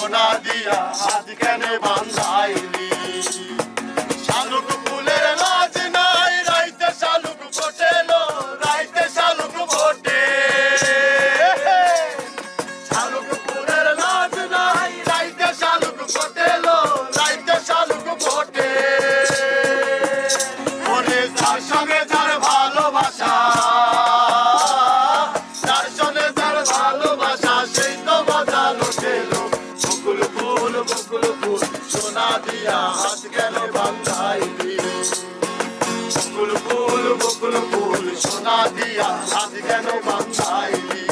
সোনা দিয়া হাত কেন বান্ধাইলি শালুক ফুলের লাজ নাই রাইতে শালুক ফোটেলো রাইতে শালুক ফোটে শালুক ফুলের লাজ নাই রাইতে শালুক ফোটেলো রাইতে শালুক ফোটে ওরে যার সঙ্গে যার ভালোবাসা যার সঙ্গে যার ভালোবাসা সেই তো মজা লুটেলো বকুল ফুল সোনা দিয়া হাত কেন বান্ধাইলি বকুল ফুল সোনা দিয়া হাত কেন বান্ধাইলি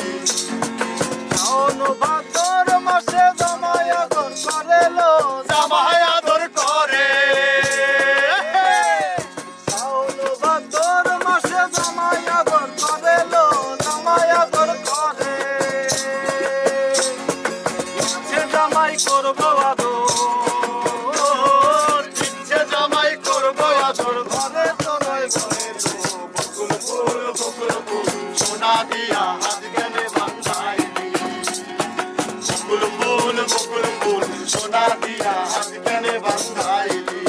শাওন ভাদর মাসে জামাই আদর করেলো জামাই আদর করে শাওন ভাদর মাসে জামাই আদর করেলো জামাই আদর করে সে জামাই করবো আদর ইচ্ছে জামাই করবো আদর ঘরে তো নয় ঘরে তো বকুল ফুল সোনা দিয়া হাত কেন বান্ধাইলি বকুল ফুল সোনা দিয়া হাত কেন বান্ধাইলি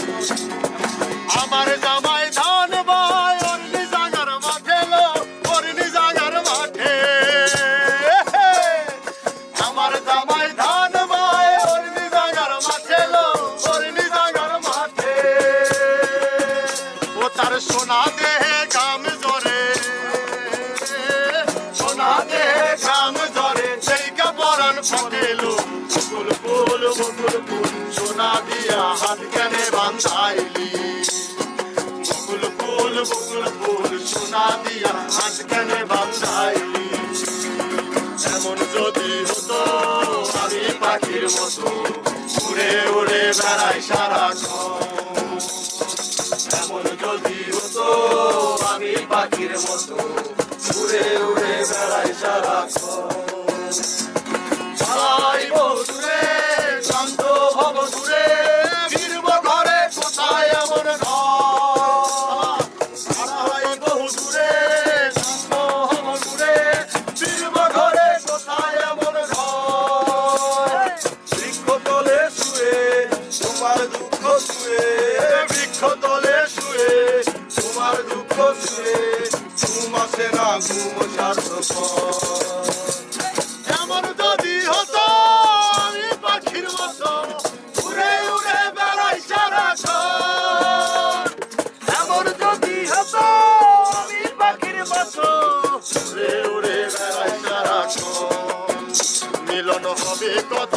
আমার জামাই ধান ভাই ওর নিজাগার মাঠে লো ওর নিজাগার মাঠে আমার জামাই ধান ভাই ওর নিজাগার মাঠে লো ওর নিজাগার মাঠে ও তার সোনা দেহে গাম জরে সোনা দেহে গাম জরে সেই কাপড়ান ফাটেলো বকুল ফুল সোনা দিয়া হাত কেন বান্ধাইলি বকুল ফুল সোনা দিয়া হাত কেন বান্ধাইলি এমন যদি হতো আমি পাখির মতো উড়ে উড়ে বেড়াই সারাক্ষণ এমন যদি হতো আমি পাখির মতো উড়ে উড়ে বেড়াই সারাক্ষণ চালাইব দূরে শান্ত হব দূরে ফিরব ঘরে কোথায় এমন ঘর চালাইব দূরে শান্ত হব দূরে ফিরব ঘরে কোথায় এমন ঘর বৃক্ষ তলে শুয়ে তোমার দুঃখ শুয়ে বৃক্ষ তলে শুয়ে তোমার দুঃখ শুয়ে ঘুম আসে না ঘুম সার্থক এমন যদি হতো আমি পাখির মতো উড়ে উড়ে বেড়াই সারাক্ষণ এমন যদি হতো আমি পাখির মতো উড়ে উড়ে বেড়াই সারাক্ষণ মিলন হবে কত